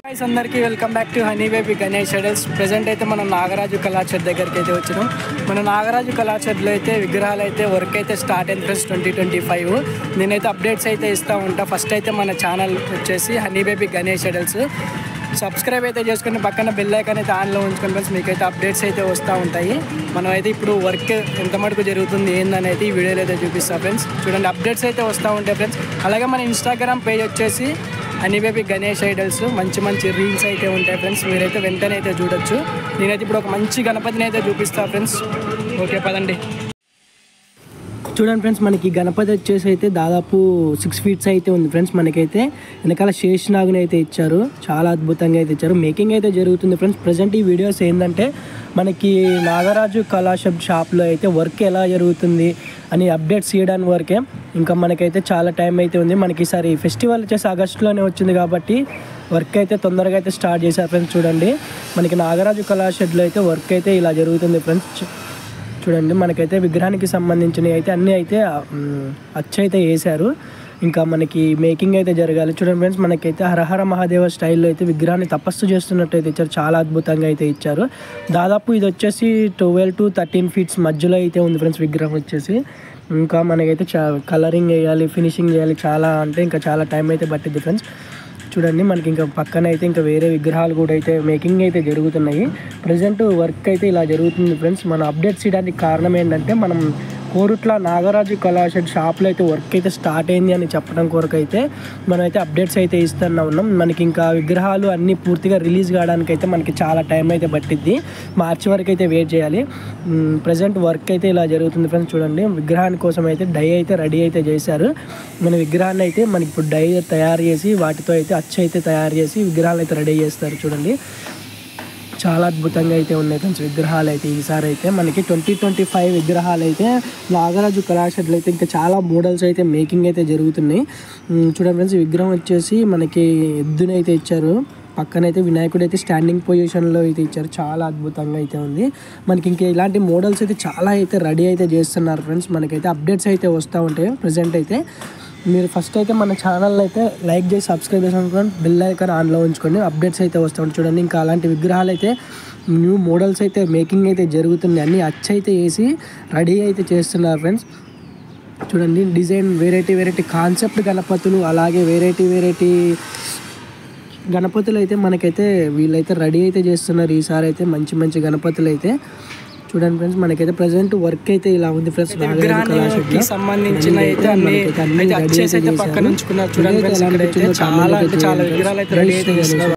Guys అందరికీ welcome back to honey baby Ganesh షెడల్స్. Present అయితే మనం నాగరాజు కళాక్షేత్ర దగ్గరికి అయితే వచ్చినాం. మన నాగరాజు కళాక్షేత్రలో అయితే విగ్రహాలు అయితే వర్క్ అయితే స్టార్ట్ అయింది ఫ్రెండ్స్ 2025. నేనైతే అప్డేట్స్ అయితే ఇస్తూ ఉంటా. ఫస్ట్ అయితే మన ఛానల్ వచ్చేసి హనీ బేబీ గణేష్ షెడల్స్ సబ్స్క్రైబ్ అయితే చేసుకుని పక్కన బెల్ ఐకాన్ అయితే ఆన్లో ఉంచుకొని ఫ్రెండ్స్ మీకైతే అప్డేట్స్ అయితే వస్తూ ఉంటాయి. మనం అయితే ఇప్పుడు వర్క్ ఎంత మటుకు జరుగుతుంది ఏందని అయితే ఈ వీడియోలో అయితే చూపిస్తాం ఫ్రెండ్స్. చూడండి అప్డేట్స్ అయితే వస్తూ ఉంటాయి ఫ్రెండ్స్. అలాగే మన ఇన్స్టాగ్రామ్ పేజ్ వచ్చేసి హనీ బేబీ గణేష్ ఐడల్స్ మంచి మంచి రీల్స్ అయితే ఉంటాయి ఫ్రెండ్స్. మీరైతే వెంటనే అయితే చూడొచ్చు. నేనైతే ఇప్పుడు ఒక మంచి గణపతిని అయితే చూపిస్తాను ఫ్రెండ్స్. ఓకే పదండి. చూడండి ఫ్రెండ్స్, మనకి గణపతి వచ్చేసి అయితే దాదాపు 6 feet అయితే ఉంది ఫ్రెండ్స్. మనకైతే వెనకాల శేషనాగుని అయితే ఇచ్చారు, చాలా అద్భుతంగా అయితే ఇచ్చారు. మేకింగ్ అయితే జరుగుతుంది ఫ్రెండ్స్. ప్రజెంట్ ఈ వీడియోస్ ఏంటంటే మనకి నాగరాజు కళాక్షేత్ర షాప్లో అయితే వర్క్ ఎలా జరుగుతుంది అని అప్డేట్స్ చేయడానికి వరకే. ఇంకా మనకైతే చాలా టైం అయితే ఉంది. మనకి ఈసారి ఫెస్టివల్ వచ్చేసి ఆగస్టులోనే వచ్చింది కాబట్టి వర్క్ అయితే తొందరగా అయితే స్టార్ట్ చేశారు ఫ్రెండ్స్. చూడండి మనకి నాగరాజు కళాక్షేత్రలో అయితే వర్క్ అయితే ఇలా జరుగుతుంది ఫ్రెండ్స్. చూడండి మనకైతే విగ్రహానికి సంబంధించినవి అయితే అన్నీ అయితే అచ్చైతే వేశారు. ఇంకా మనకి మేకింగ్ అయితే జరగాలి. చూడండి ఫ్రెండ్స్, మనకైతే హరహర మహాదేవ స్టైల్లో అయితే విగ్రహాన్ని తపస్సు చేస్తున్నట్టు అయితే ఇచ్చారు. చాలా అద్భుతంగా అయితే ఇచ్చారు. దాదాపు ఇది వచ్చేసి 12 to 13 feet మధ్యలో అయితే ఉంది ఫ్రెండ్స్ విగ్రహం వచ్చేసి. ఇంకా మనకైతే కలరింగ్ వేయాలి, ఫినిషింగ్ చేయాలి, చాలా అంటే ఇంకా చాలా టైం అయితే పట్టింది ఫ్రెండ్స్. చూడండి మనకి ఇంకా పక్కన అయితే ఇంకా వేరే విగ్రహాలు కూడా అయితే మేకింగ్ అయితే జరుగుతున్నాయి. ప్రజెంట్ వర్క్ అయితే ఇలా జరుగుతుంది ఫ్రెండ్స్. మనం అప్డేట్స్ చేయడానికి కారణం ఏంటంటే మనం కోరుట్ల నాగరాజు కళాక్షేత్ర షాప్లో అయితే వర్క్ అయితే స్టార్ట్ అయింది అని చెప్పడం కొరకు అయితే మనమైతే అప్డేట్స్ అయితే ఇస్తూనే ఉన్నాం. మనకి ఇంకా విగ్రహాలు అన్నీ పూర్తిగా రిలీజ్ కావడానికి అయితే మనకి చాలా టైం అయితే పట్టిద్ది. మార్చి వరకు అయితే వెయిట్ చేయాలి. ప్రజెంట్ వర్క్ అయితే ఇలా జరుగుతుంది ఫ్రెండ్స్. చూడండి విగ్రహాని కోసం అయితే డై అయితే రెడీ అయితే చేశారు. మన విగ్రహాన్ని అయితే మనకి ఇప్పుడు డై తయారు చేసి వాటితో అయితే అచ్చు అయితే తయారు చేసి విగ్రహాలు అయితే రెడీ చేస్తారు. చూడండి చాలా అద్భుతంగా అయితే ఉన్నాయి ఫ్రెండ్స్ విగ్రహాలు అయితే. ఈసారి అయితే మనకి 2025 విగ్రహాలు అయితే నాగరాజు కళాక్షేత్రలో అయితే ఇంకా చాలా మోడల్స్ అయితే మేకింగ్ అయితే జరుగుతున్నాయి. చూడండి ఫ్రెండ్స్, విగ్రహం వచ్చేసి మనకి ఎద్దునైతే ఇచ్చారు. పక్కనైతే వినాయకుడు అయితే స్టాండింగ్ పొజిషన్లో అయితే ఇచ్చారు. చాలా అద్భుతంగా అయితే ఉంది. మనకి ఇంకా ఇలాంటి మోడల్స్ అయితే చాలా అయితే రెడీ అయితే చేస్తున్నారు ఫ్రెండ్స్. మనకైతే అప్డేట్స్ అయితే వస్తూ ఉంటాయి. ప్రజెంట్ అయితే మీరు ఫస్ట్ అయితే మన ఛానల్ అయితే లైక్ చేసి సబ్స్క్రైబ్ చేసుకొని బెల్ ఐకాన్ ఆన్లో ఉంచుకోండి. అప్డేట్స్ అయితే వస్తూ ఉంటాయి. చూడండి ఇంకా అలాంటి విగ్రహాలు అయితే న్యూ మోడల్స్ అయితే మేకింగ్ అయితే జరుగుతున్నాయి. అన్నీ అచ్చు అయితే వేసి రెడీ అయితే చేస్తున్నారు ఫ్రెండ్స్. చూడండి డిజైన్ వెరైటీ కాన్సెప్ట్ గణపతులు, అలాగే వెరైటీ గణపతులు అయితే మనకైతే వీళ్ళైతే రెడీ అయితే చేస్తున్నారు. ఈసారి అయితే మంచి గణపతులు అయితే చూడండి ఫ్రెండ్స్. మనకైతే ప్రజెంట్ వర్క్ అయితే ఇలా ఉంది ఫ్రెండ్స్. విగ్రహానికి సంబంధించిన అయితే అన్ని పక్కన ఉంచుకున్నారు. చూడండి చాలా విగ్రహాలు అయితే రెడీ అయితే చేస్తున్నారు.